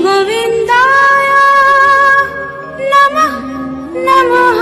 गोविन्दाय नमः नमः।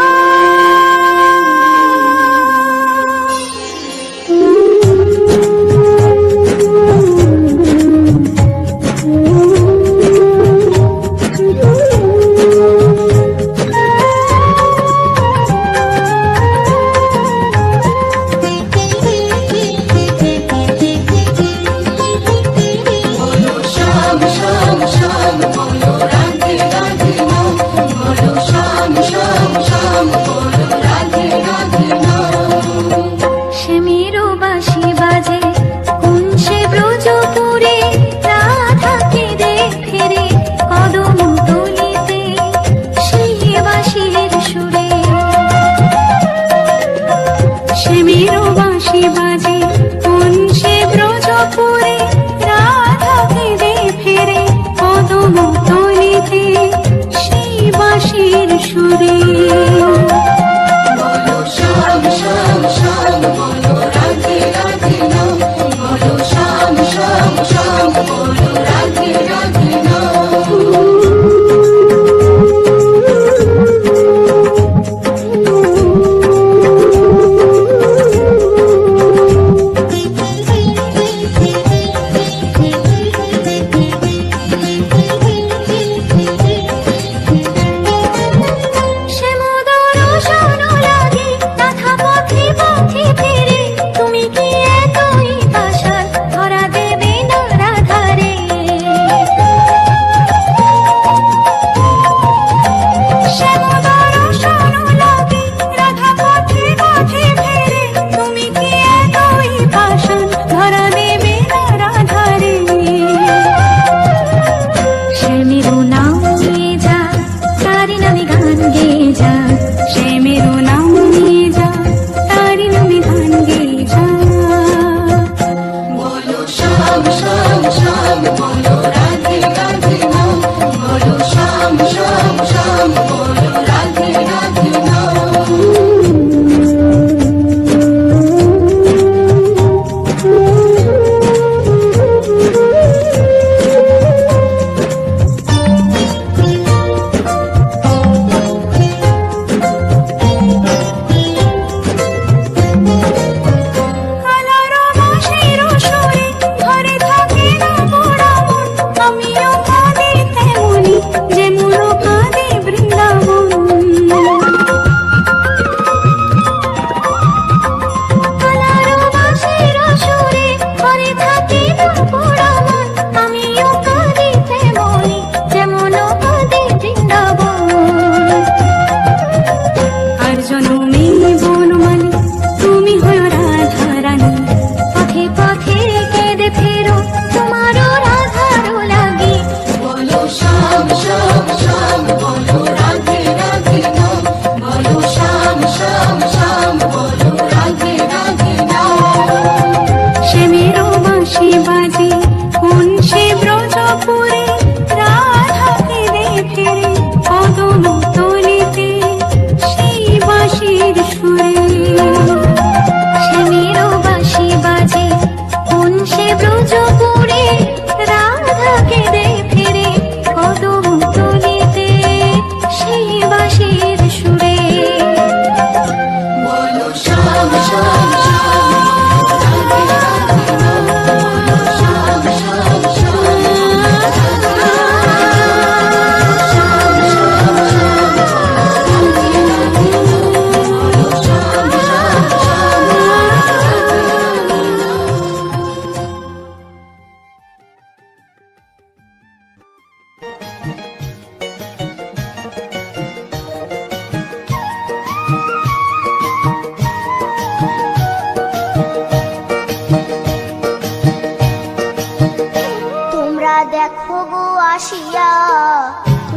দেখো গো আসিয়া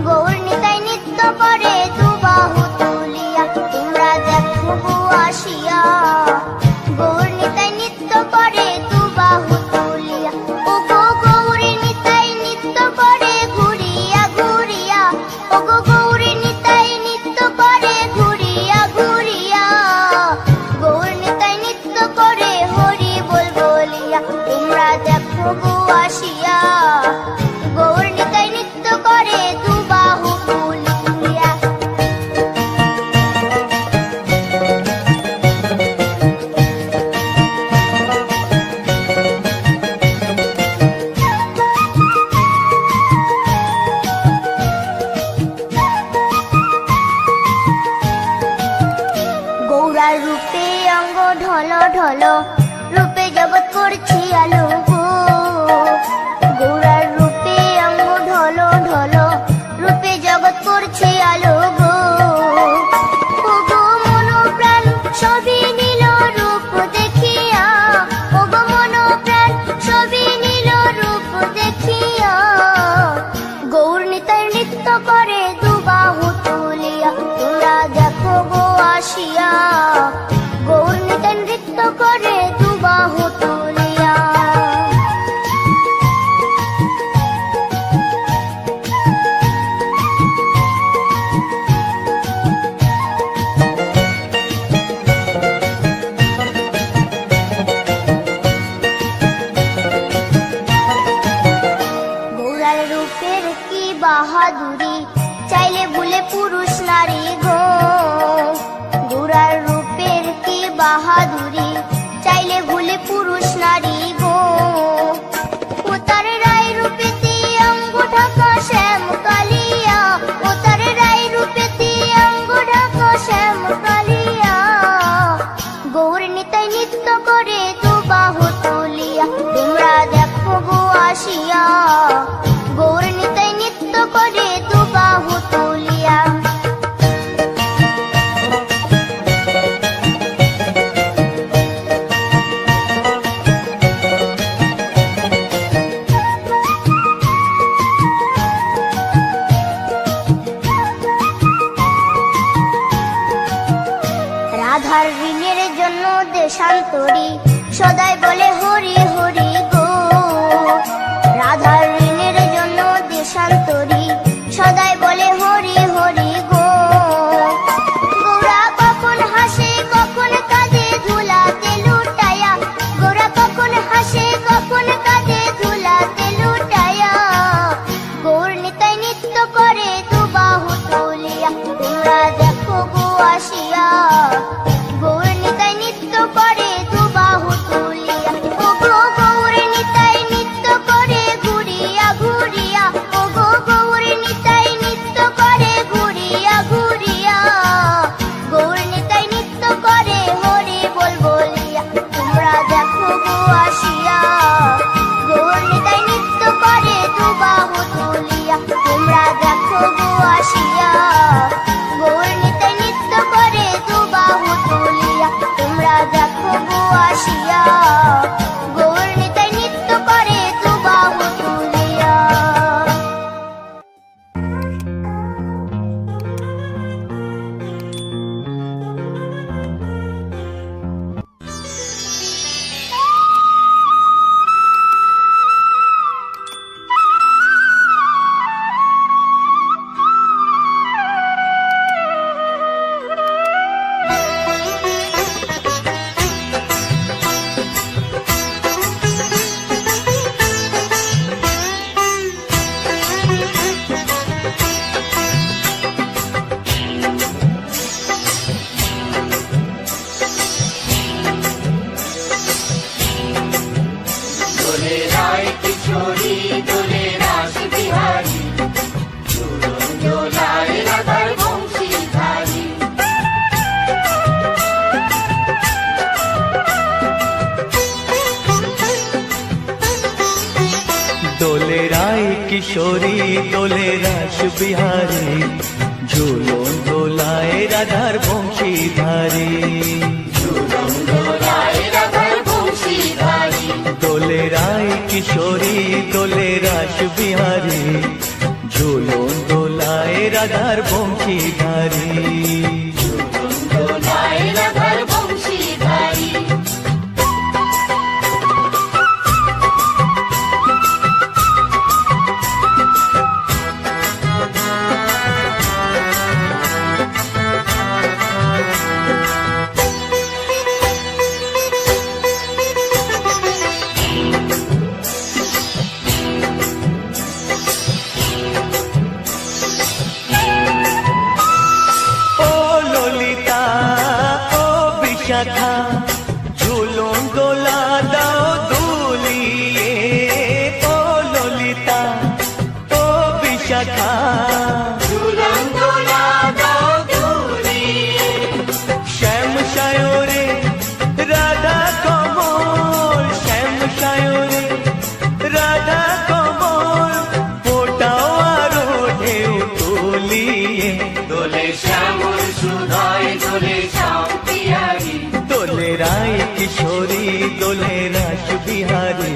গৌর নিতাই নৃত্য করে দুবাহু তুলিয়া। তোমরা দেখো গো আসিয়া গৌর নিতাই নৃত্য করে দুবাহু তুলিয়া। ও গো গৌরী নিতাই নৃত্য করে ঘুরিয়া ঘুরিয়া। ও গো গৌরী নিতাই নৃত্য করে ঘুরিয়া ঘুরিয়া। গৌর নিতাই নৃত্য করে হরি বল বলিয়া। তোমরা দেখো গো আসিয়া গৌর নিতাই নৃত্য কি বাহাদুরি, চাইলে ভুলে পুরুষ নারী গো। গোরার রূপের কি বাহাদুরি, চাইলে ভুলে পুরুষ নারী গো। ও তার রায় রূপেতে অঙ্গ ঢাকা শ্যাম কালিয়া, ও তার রায় রূপেতে অঙ্গ ঢাকা শ্যাম কালিয়া। গৌর নিতাই নৃত্য করে দু বাহু তুলিয়া, তোমরা দেখো গো আসিয়া। গৌর নিতাই নৃত্য করে দু বাহু তুলিয়া। রাধার ঋণের জন্য দেশান্তরী সদাই বলে হরি হরি গো। রাধার ঋণের জন্য দেশান্তরী সদাই বলে হরি হরি গো। গোরা কখন হাসে কখন কাঁদে ধুলাতে লুটায়া, গোরা কখন হাসে কখন কাঁদে ধুলাতে লুটায়া। গৌর নিতাই নৃত্য করে দু বাহু তুলিয়া, তোমরা দেখো গো আসিয়া। গৌর নিতাই নৃত্য করে দু বাহু তুলিয়া। ও গো গৌর নিতাই নৃত্য করে ঘুরিয়া ঘুরিয়া, ও গো গৌর নিতাই নৃত্য করে ঘুরিয়া ঘুরিয়া। গৌর নিতাই নৃত্য করে হরি বল বলিয়া, তোমরা দেখো গো আসিয়া। গৌর নিতাই নৃত্য করে দু বাহু তুলিয়া, তোমরা দেখো গো আসিয়া। গৌর নিতাই নৃত্য করে দু বাহু তুলিয়া, তোমরা দেখো গো আসিয়া। গৌর নিতাই নৃত্য করে দু বাহু তুলিয়া। দোলে রায় কিশোরী দোলে রাস বিহারী, ঝুলন দোলায় রাধার বংশীধারী। দোলে রায় কিশোরী দোলে রাস বিহারী, ঝুলন দোলায় রাধার বংশীধারী। ঝুলন দোলায় রাধার বংশীধারী। দোলে রায় কিশোরী দোলে রাস বিহারী, ঝুলন দোলায় রাধার বংশীধারী। ঝুলন দোলায় রাধার বংশীধারী। ও ললিতা ও বিশাখা, ঝুলন দোলা দাও দুলিয়ে। ও ললিতা ও বিশাখা, ঝুলন দোলা দাও দুলিয়ে। শ্যাম সায়রে রাধা কমল, শ্যাম সায়রে রাধা কমল, ফোটাও আরো ঢেউ তুলিয়ে। দোলে শ্যামল সুধায় দোলে শ্যাম পিয়ারী। দোলে রায় কিশোরী দোলে রাস বিহারী,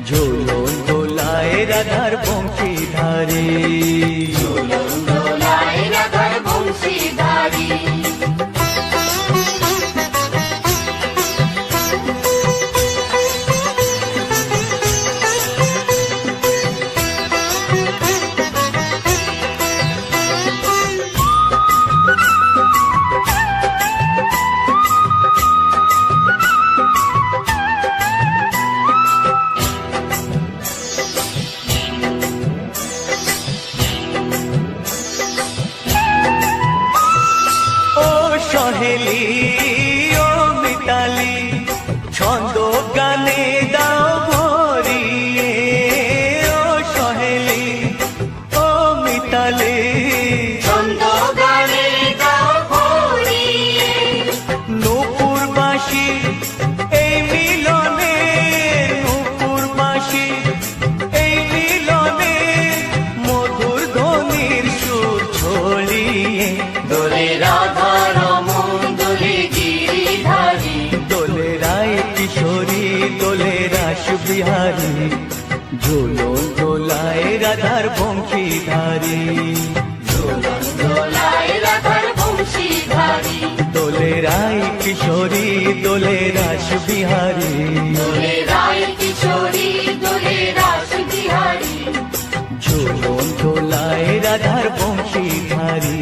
ঝুলন দোলায় রাধার বংশীধারী। ঝুলন দোলায় রাধার বংশীধারী। তালে ছন্দ গানে গাও ভরিয়ে, নূপুরবাসী এই মিলনে, নূপুরবাসী এই মিলনে মধুর ধ্বনির সুর ছড়িয়ে দোলে রাধা রমন দোলে গিরিধারী, দোলে রায় কিশোরী দোলে রাস বিহারী, ঝুলন দোলায় রাধার বংশীধারী, ঝুলন দোলায় রাধার বংশীধারী, দোলে রায় কিশোরী দোলে রাস বিহারী, দোলে রায় কিশোরী দোলে রাস বিহারী, ঝুলন দোলায় রাধার বংশীধারী,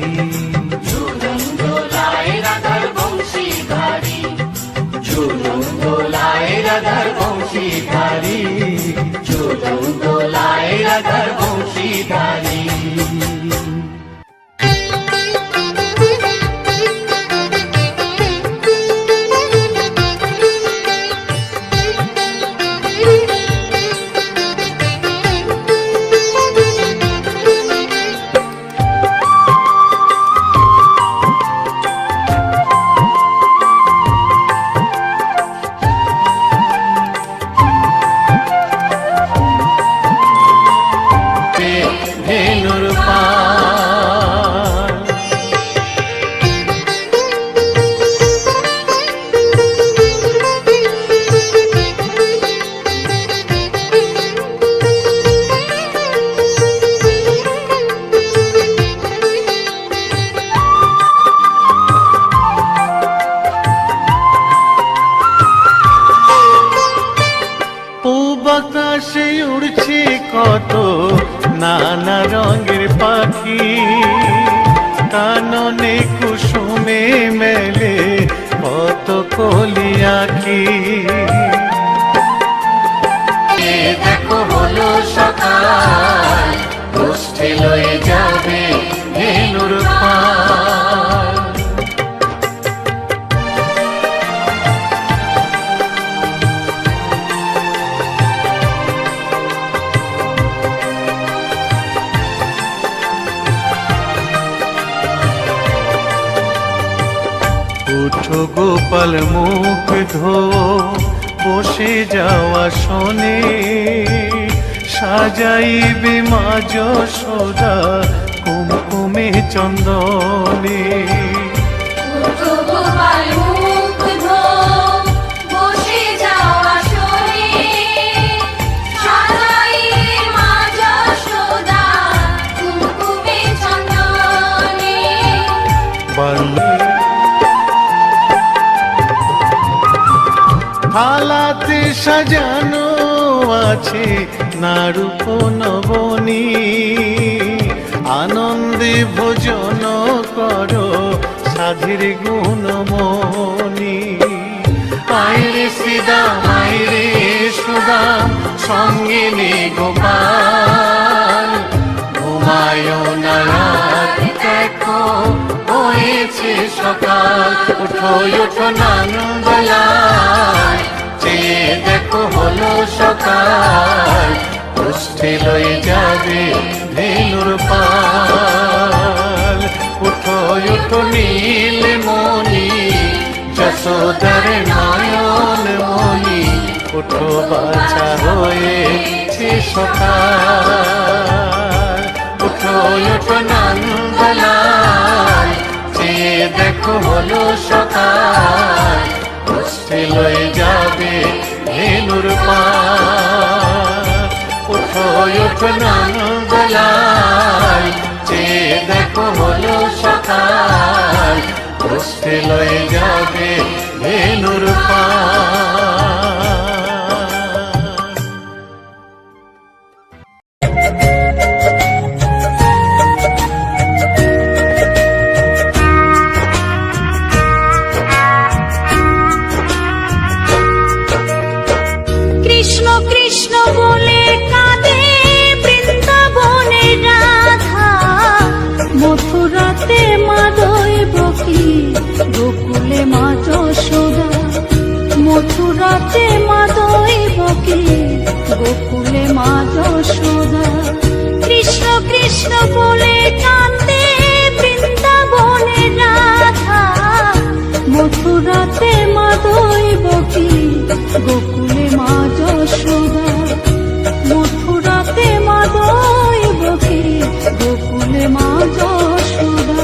ঝুলন দোলায় রাধার বংশীধারী, ঝুলন দোলায় রাধার বংশীধারী, ঝুলন দোলায় রাধার বংশীধারী। ধেনুর পাল পূব আকাশে উড়ছে কত নানা রঙের পাখি, কাননে কুসুমে মেলে কত কলি আঁখি। এ দেখো হলো সকাল, গোষ্ঠী লয়ে যাবে ধেনুর পাল উঠো গোপাল মুখ ধো বসে যাওয়া শোনে, সাজাইবে মা যশোদা কুমকুমে চন্দনে। গোপাল মুখ ধো বসে যাওয়া শোনে, সাজাইবে মা যশোদা কুমকুমে চন্দনে। থালাতে সাজানো আছে নারূপ নবনী, আনন্দে ভোজন করো সাধীর গুণমণি। আইরে শ্রীদাম আইরে সুদাম সঙ্গে নে গোপাল, ঘুমায় না রাত দেখো হয়েছে সকাল। উঠো উঠো নানবেলায় চেয়ে দেখো হলো সকাল, গোষ্ঠী লয়ে যাবে ধেনুর পাল। উঠো উঠো নীল মণি যশোদার নয়ন মণি, উঠো বাছা হয়েছে সকাল। উঠো উঠো নানবেলায় চেয়ে দেখো হলো সকাল, গোষ্ঠী লয়ে যাবে ধেনুর পাল। উঠো উঠো নানবেলায় চেয়ে দেখো হলো সকাল, গোষ্ঠী লয়ে যাবে ধেনুর পাল। কৃষ্ণ কৃষ্ণ বলে কাঁদে বৃন্দাবনের রাধা, মথুরাতে মা দৈবকী, গোকুলে মা যশোদা। কৃষ্ণ বলে কাঁদে বৃন্দাবনের রাধা, মথুরাতে মা দৈবকী, গোকুলে মা যশোদা। মথুরাতে মা দৈবকী, গোকুলে মা যশোদা।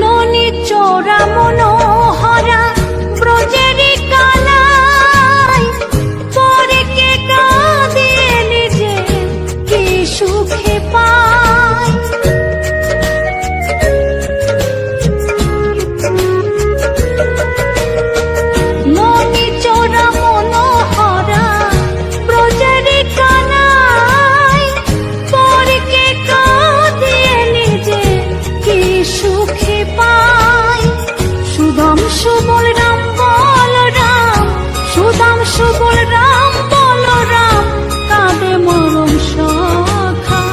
ননি চোরা মনোহরা ব্রজেরি কালাই, পরে কে কাঁদিয়ে নিজে কি সুখে পায়। ননি চোরা মনোহরা ব্রজেরি কালাই, পরে কে কাঁদিয়ে নিজে কি সুখে পায়। সুদাম সুবল রাম বলরাম, সুদাম সুবল রাম বলরাম, কাঁদে মরম সখা।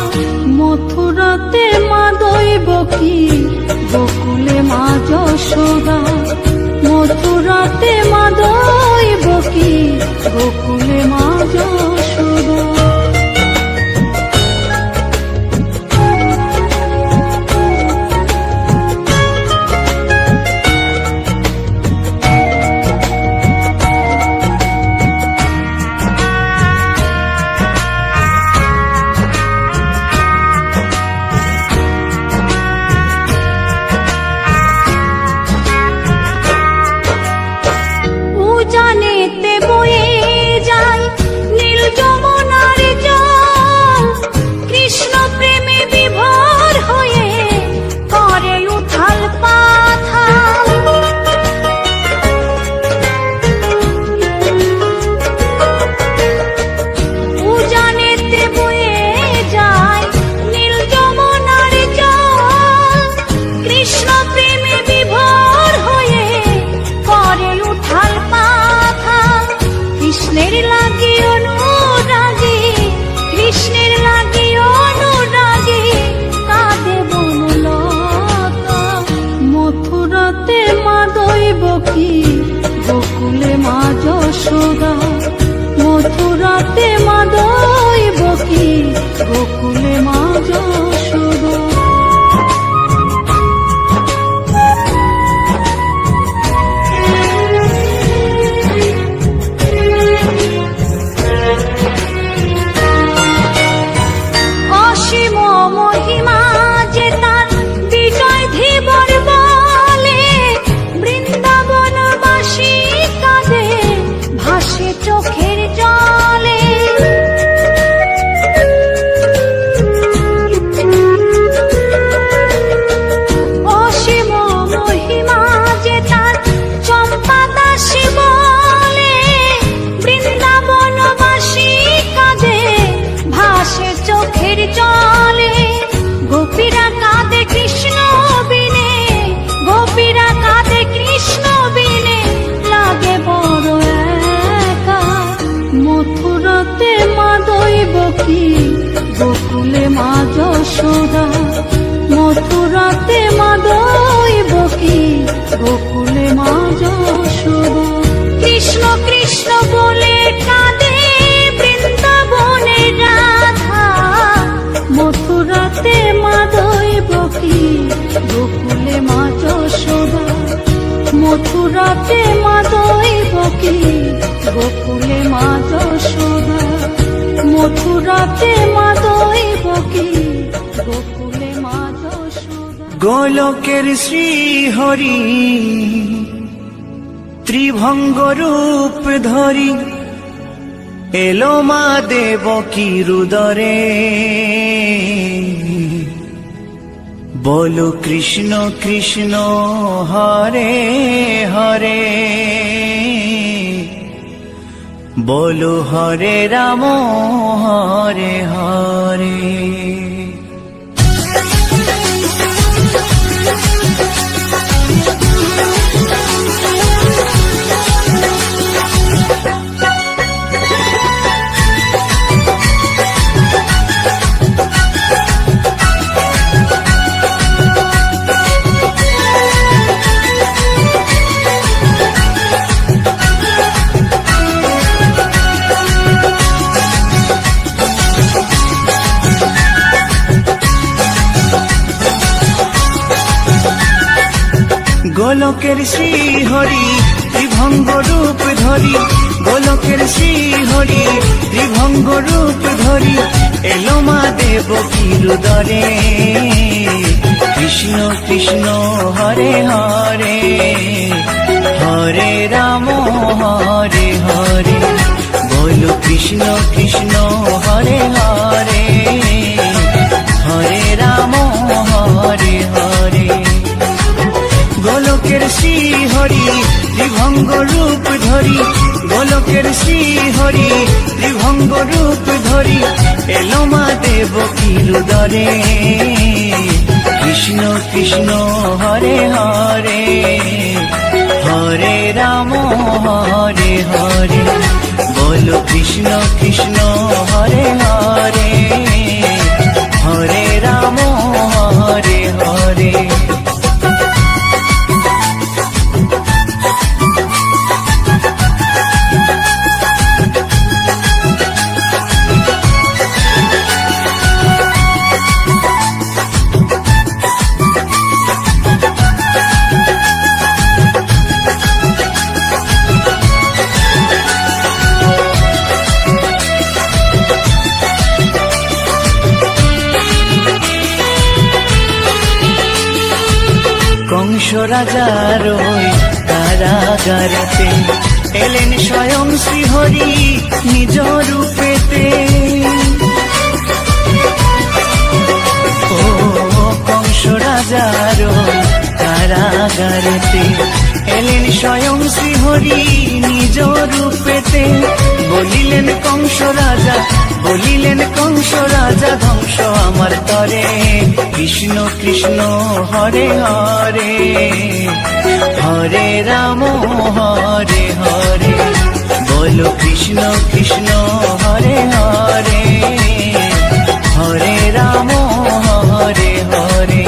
মথুরাতে মা দৈবকী, গোকুলে মা যশোদা। মথুরাতে মা দৈবকী, গোকুলে মা যশোদা। উজানেতে বয়ে যায় নীল যমুনার জল, কৃষ্ণ প্রেমে বিভোর হয়ে করে উথাল পাথাল। উজানেতে বয়ে যায় নীল যমুনার জল, কৃষ্ণ প্রেমে বিভোর হয়ে করে উথাল পাথাল। কৃষ্ণের লাগি অনুরাগী, কৃষ্ণের লাগি অনুরাগী, কাঁদে বনলতা। মথুরাতে মা দৈবকী, গোকুলে মা যশোদা। মথুরাতে মা দৈবকী, গোকুলে মা যশোদা। অসীম মহিমা যে তার বিজয় ধীবর বলে, বৃন্দাবনবাসী কাঁদে ভাসে চোখের জলে। অসীম মহিমা যে তার চম্পা দাসী বলে, বৃন্দাবনবাসী কাঁদে ভাসে চোখের জলে। গোপীরা কাঁদে কৃষ্ণ বিনে, গোপীরা কাঁদে কৃষ্ণ বিনে, লাগে বড় একা। মথুরাতে মা দৈবকী, গোকুলে মা যশোদা। মথুরাতে মা দৈবকী, গোকুলে মা যশোদা। কৃষ্ণ কৃষ্ণ বলে কাঁদে বৃন্দাবনের রাধা, মথুরাতে মা দৈবকী, গোকুলে মা যশোদা। মথুরাতে মা দৈবকী, গোকুলে মা যশোদা। মথুরাতে মা দৈবকী, গোকুলে মা যশোদা। গোলকের শ্রীহরি ত্রিভঙ্গ রূপ ধরি, এলো মা দেবকীর উদরে। বলো কৃষ্ণ কৃষ্ণ হরে হরে, বলো হরে রাম হরে হরে। গোলকের শ্রী হরি ত্রিভঙ্গ রূপ ধরি, গোলকের শ্রী হরি ত্রিভঙ্গ রূপ ধরি, এলো মা দেবকীর উদরে। কৃষ্ণ কৃষ্ণ হরে হরে, হরে রাম হরে হরে, বলো কৃষ্ণ কৃষ্ণ হরে হরে, হরে রাম হরে হরে। গোলকের শ্রী হরি ত্রিভঙ্গ রূপ ধরি, গোলকের শ্রী হরি ত্রিভঙ্গ রূপ ধরি, এলো মা দেবকীর উদরে। কৃষ্ণ কৃষ্ণ হরে হরে, হরে রাম হরে হরে, বলো কৃষ্ণ কৃষ্ণ হরে হরে, হরে রাম হরে হরে। কংস রাজার ওই কারাগারেতে এলেন স্বয়ং শ্রীহরি নিজ রূপেতে। ও কংস রাজার ওই কারাগারেতে এলেন স্বয়ং শ্রীহরি নিজ রূপেতে। বলিলেন কংস রাজা, বলিলেন কংস রাজা, ধ্বংস আমার তরে। কৃষ্ণ কৃষ্ণ হরে হরে, হরে রাম হরে হরে, বলো কৃষ্ণ কৃষ্ণ হরে হরে, হরে রাম হরে হরে।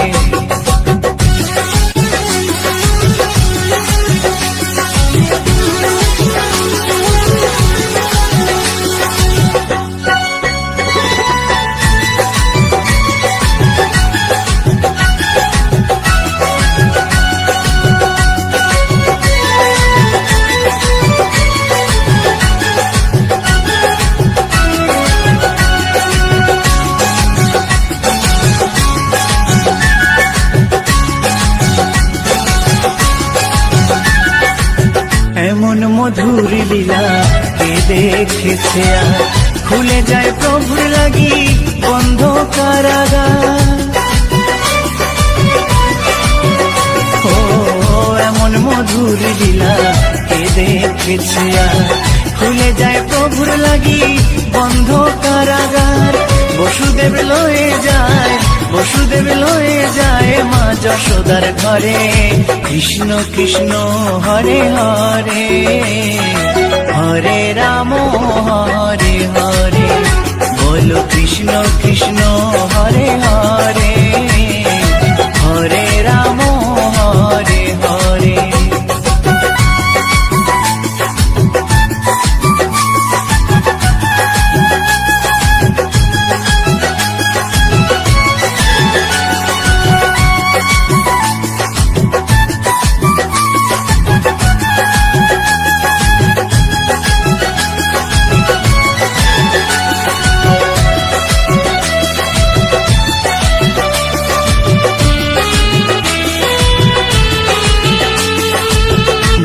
এমন মধুর লীলা কে দেখেছে আর, খুলে যায় প্রভুর লাগি বন্ধ কারাগার। ও এমন মধুর লীলা কে দেখেছে আর, খুলে যায় প্রভুর লাগি বন্ধ কারাগার। বসুদেব লয়ে যায়, বসুদেব লয়ে যায় মা যশোদার ঘরে। কৃষ্ণ কৃষ্ণ হরে হরে, হরে রাম হরে হরে, বলো কৃষ্ণ কৃষ্ণ হরে হরে, হরে রাম হরে হরে।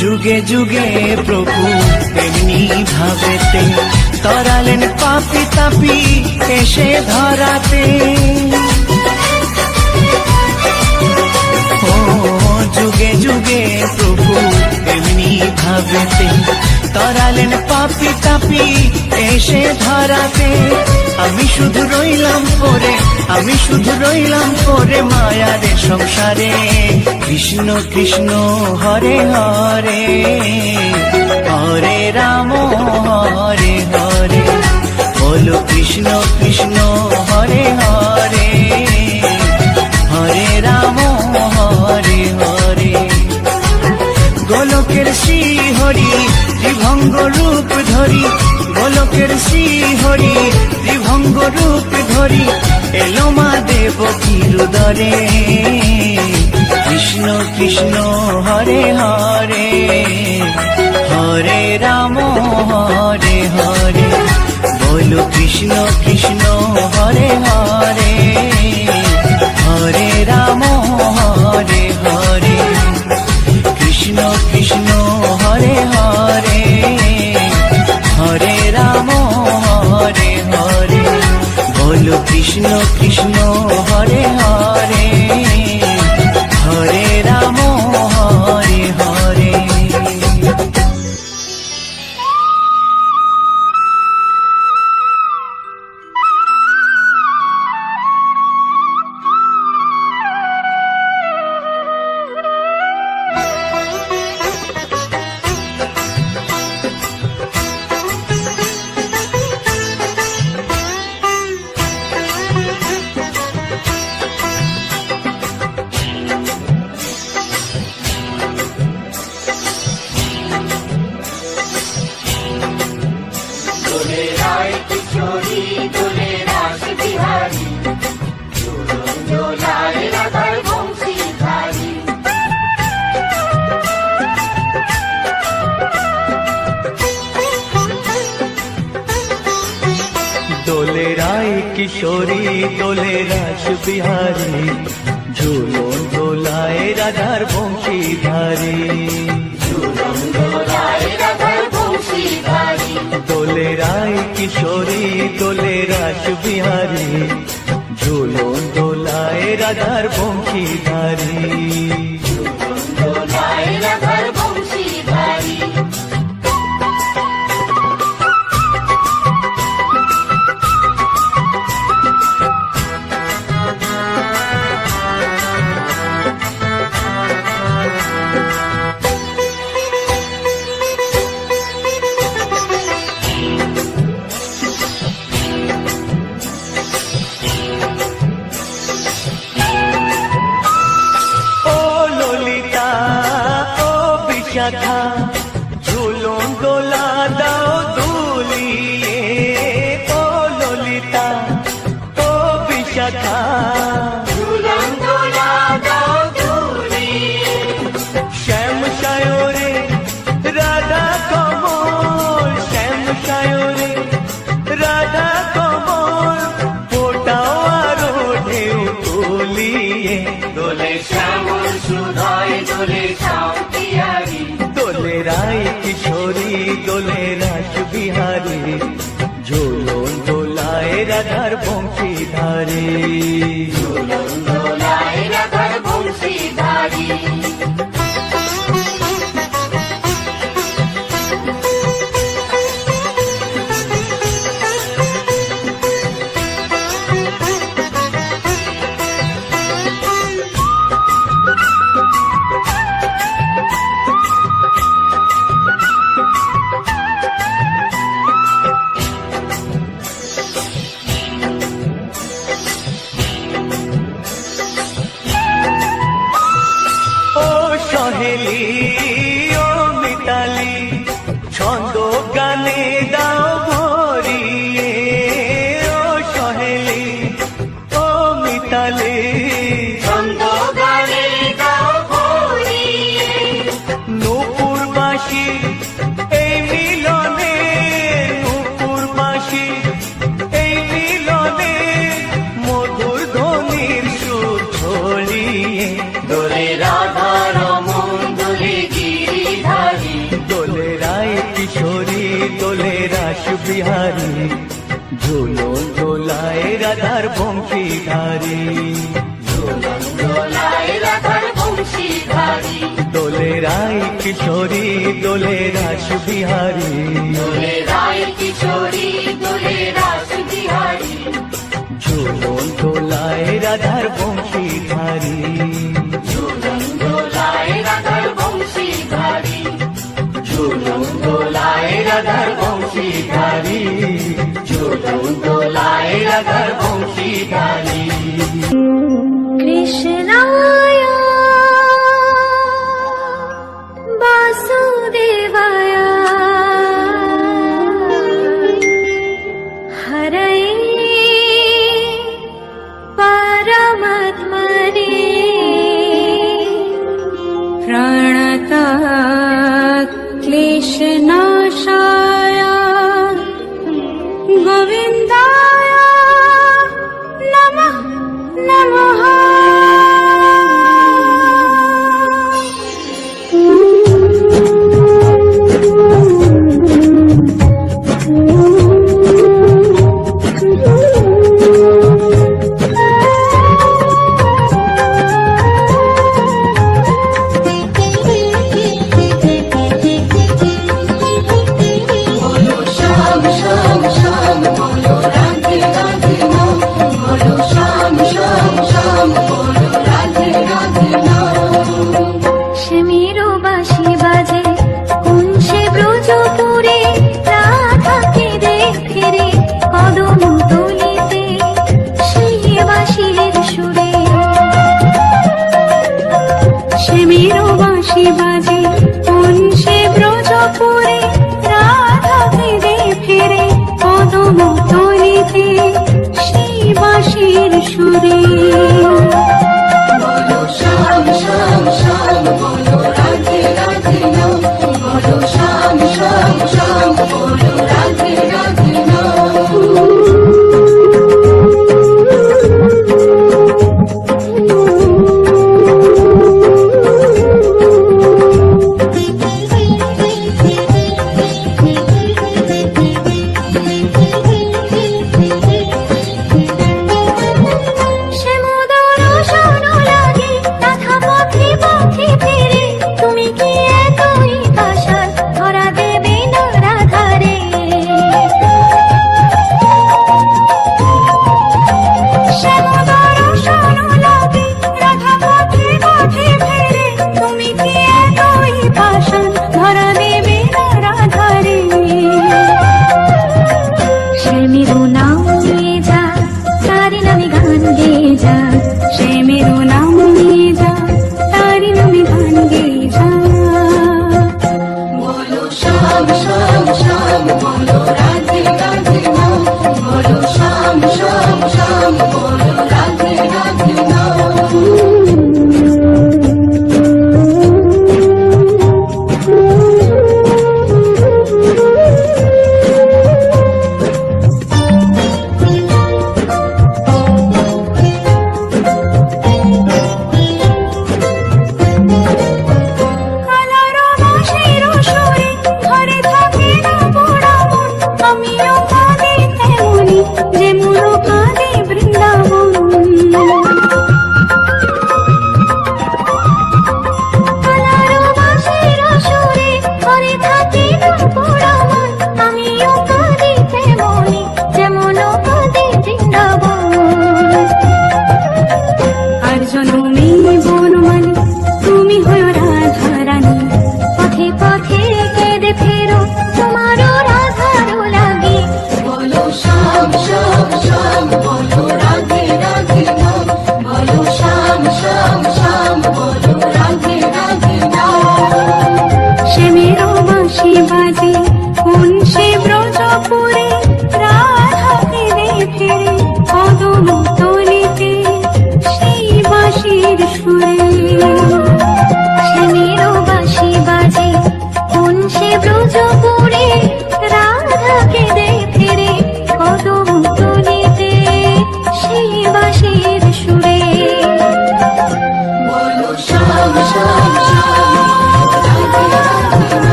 যুগে যুগে প্রভু এমনি ভাবেতে তরালেন পাপি তাপি এসে ধরাতে। ও যুগে যুগে প্রভু এমনি ভাবেতে তরালেন পাপি তাপি এসে ধরাতে। আমি শুধু রইলাম পরে, আমি শুধু রইলাম পরে মায়ারে সংসারে। কৃষ্ণ কৃষ্ণ হরে হরে, হরে রাম হরে হরে, বলো কৃষ্ণ কৃষ্ণ হরে হরে, হরে রাম হরে হরে। গোলকের শ্রী হরি ত্রিভঙ্গ রূপ ধরি, গোলকের শ্রী হরি ত্রিভঙ্গ রূপ ধরি, এলো মা দেবকীর উদরে। কৃষ্ণ কৃষ্ণ হরে কৃষ্ণ কৃষ্ণ হরে হরে হরে রাম হরে হরে কৃষ্ণ কৃষ্ণ হরে হরে হরে রাম হরে হরে বলো কৃষ্ণ কৃষ্ণ হরে হরে হরে রাম হরে হরে দোলে রায় কিশোরী দোলে রাস বিহারী ঝুলন দোলায় রাধার বংশীধারী দোলে রায় কিশোরী দোলে রাস বিহারী ঝুলন দোলায় রাধার বংশীধারী ঝুলন দোলায় রাধার বংশীধারী দোলে রায় কিশোরী দোলে রাস বিহারী ঝুলন দোলায় রাধার বংশীধারী ঝুলন দোলায় রাধার বংশীধারী ও ললিতা ও বিশাখা ঝুলন দোলা দাও দুলিয়ে ও ললিতা ও বিশাখা ঝুলন দোলা দাও দুলিয়ে শ্যাম সায়রে রাধা কমল শ্যাম সায়রে রাধা কমল ফোটাও আরো ঢেউ তুলিয়ে দোলে শ্যামল সুধায় দোলে শান্তিহারি দোলে রায় কিশোরী দোলে রাস বিহারী ঝুলন দোলায় রাধার বংশীধারী ঝুলন দোলায় রাধার বংশীধারী ও সহেলি ও মিতালি ছন্দ গানে দাও ভরিয়ে ও সহেলি ও মিতালি ছন্দ গানে দাও ভরিয়ে নূপুরবাসী এই মিলনে নূপুরবাসী এই মিলনে মধুর ধ্বনির সুর ছড়িয়ে দোলে রাধা রমন দোলে গিরিধারী দোলে রায় কিশোরী দোলে রাস বিহারী ঝুলন দোলায় রাধার বংশীধারী ঝুলন দোলায় রাধার বংশীধারী দোলে রায় কিশোরী দোলে রাস বিহারী দোলে রায় কিশোরী দোলে রাস বিহারী ঝুলন দোলায় রাধার বংশীধারী ঝুলন দোলায় রাধার বংশীধারী ঝুলন দোলায় রাধার বংশীধারী ঝুলন দোলায় রাধার বংশীধারী কৃষ্ণায় বাসুদেবায় হরয়ে পরমাত্মনে প্রণতা ক্লেশনাশায় গোবিন্দায়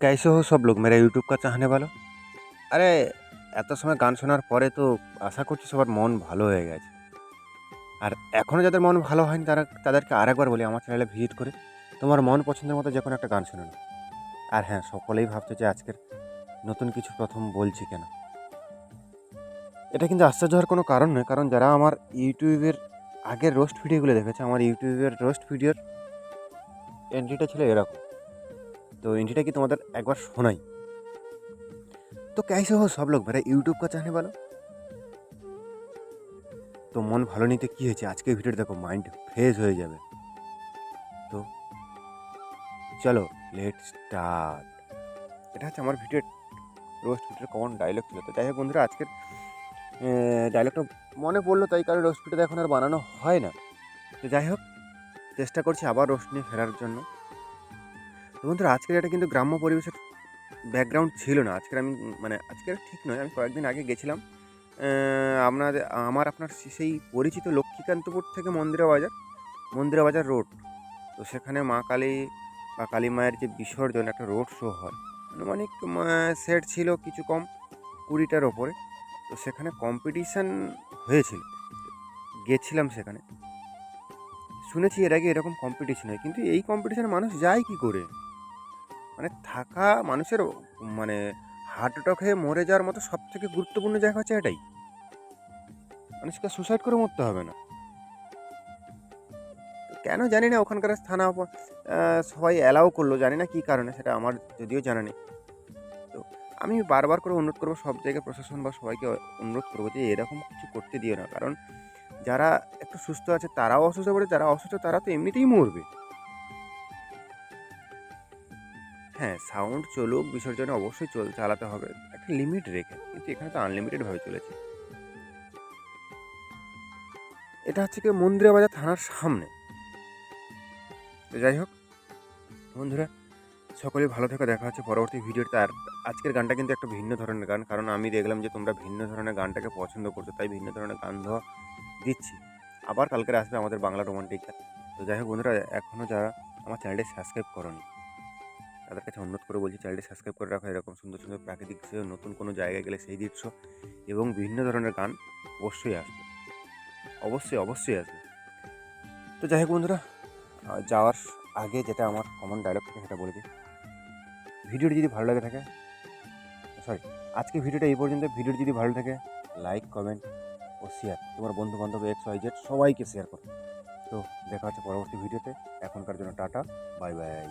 कैसे हो सब लोग मेरा यूट्यूब का चाहने वालों? আরে এত সময় গান শোনার পরে তো আশা করছি সবার মন ভালো হয়ে গেছে। আর এখনও যাদের মন ভালো হয়নি তাদেরকে আরেকবার বলি আমার চ্যানেলে ভিজিট করে তোমার মন পছন্দের মতো যে কোনো একটা গান শুনে নাও। আর হ্যাঁ, সকলেই ভাবছে যে আজকের নতুন কিছু প্রথম বলছি কেন। এটা কিন্তু আশ্চর্য হওয়ার কোনো কারণ নয়, কারণ যারা আমার ইউটিউবের আগের রোস্ট ভিডিওগুলো দেখেছে, আমার ইউটিউবের রোস্ট ভিডিওর এন্ট্রিটা ছিল এরকম। তো এন্ট্রিটা কি তোমাদের একবার শোনাই। তো कैसे हो सब लोग मेरा यूट्यूब का चाहने वालों? তো মন ভালো নিতে কী হয়েছে, আজকে ভিডিওটা দেখো, মাইন্ড ফ্রেশ হয়ে যাবে। তো চলো লেট স্টার্ট। এটা হচ্ছে আমার ভিডিওর রোস্ট ভিডিওর কমন ডায়লগ ছিল। তো যাই হোক বন্ধুরা, আজকের ডায়লগটা মনে পড়লো, তাই কারণে রোস্ট ভিডিওটা এখন আর বানানো হয় না। তো যাই হোক, চেষ্টা করছি আবার রোস্ট নিয়ে ফেরার জন্য। তো বন্ধুরা, আজকের এটা কিন্তু গ্রাম্য পরিবেশের ব্যাকগ্রাউন্ড ছিল না। আজকের ঠিক নয়, আমি কয়েকদিন আগে গেছিলাম আপনার সেই পরিচিত লক্ষ্মীকান্তপুর থেকে মন্দিরা বাজার রোড। তো সেখানে মা কালী বা কালী মায়ের যে বিসর্জন, একটা রোড শো হয়, আনুমানিক সেট ছিল কিছু কম 20টার ওপরে। তো সেখানে কম্পিটিশান হয়েছিল, গেছিলাম সেখানে। শুনেছি এর আগে এরকম কম্পিটিশন হয়, কিন্তু এই কম্পিটিশানে মানুষ যায় কী করে? থাকা মানুষের হার্ট অ্যাটাক হয়ে মরে যাওয়ার মতো সব থেকে গুরুত্বপূর্ণ জায়গা হচ্ছে এটাই। মানুষকে সুসাইড করে মরতে হবে না। কেন জানি না, ওখানকার থানা সবাই অ্যালাউ করলো, জানি না কী কারণে, সেটা আমার যদিও জানা নেই। তো আমি বারবার করে অনুরোধ করবো সব জায়গায় প্রশাসন বা সবাইকে অনুরোধ করবো যে এরকম কিছু করতে দিও না, কারণ যারা একটু সুস্থ আছে তারাও অসুস্থ পড়ে, যারা অসুস্থ তারা তো এমনিতেই মরবে। হ্যাঁ, সাউন্ড চলুক, বিসর্জনে অবশ্যই চালাতে হবে একটা লিমিট রেখে, কিন্তু এখানে তো আনলিমিটেডভাবে চলেছে। এটা হচ্ছে কি মন্দিরা বাজার থানার সামনে। তো যাই হোক বন্ধুরা, সকলেই ভালো থেকে দেখা হচ্ছে পরবর্তী ভিডিওতে। আর আজকের গানটা কিন্তু একটা ভিন্ন ধরনের গান, কারণ আমি দেখলাম যে তোমরা ভিন্ন ধরনের গানটাকে পছন্দ করছো, তাই ভিন্ন ধরনের গান দিচ্ছি। আবার কালকে আসবে আমাদের বাংলা রোমান্টিক গান। তো যাই হোক বন্ধুরা, এখনও যারা আমার চ্যানেলটি সাবস্ক্রাইব করোনি তাদের কাছে অনুরোধ করে বলছি চ্যানেলটি সাবস্ক্রাইব করে রাখো। এরকম সুন্দর সুন্দর প্রাকৃতিক দৃশ্য, নতুন কোনো জায়গায় গেলে সেই দৃশ্য এবং বিভিন্ন ধরনের গান অবশ্যই আসবে, অবশ্যই আসবে। তো যাই হোক বন্ধুরা, যাওয়ার আগে যেটা আমার কমন ডায়লগ থাকে সেটা বলে দিই। ভিডিওটি যদি ভালো লাগে থাকে, আজকে ভিডিওটা এই পর্যন্ত। ভিডিওটি যদি ভালো থাকে লাইক, কমেন্ট ও শেয়ার, তোমার বন্ধু বান্ধব XYZ সবাইকে শেয়ার করো। তো দেখা হচ্ছে পরবর্তী ভিডিওতে। এখনকার জন্য টাটা, বাই বাই।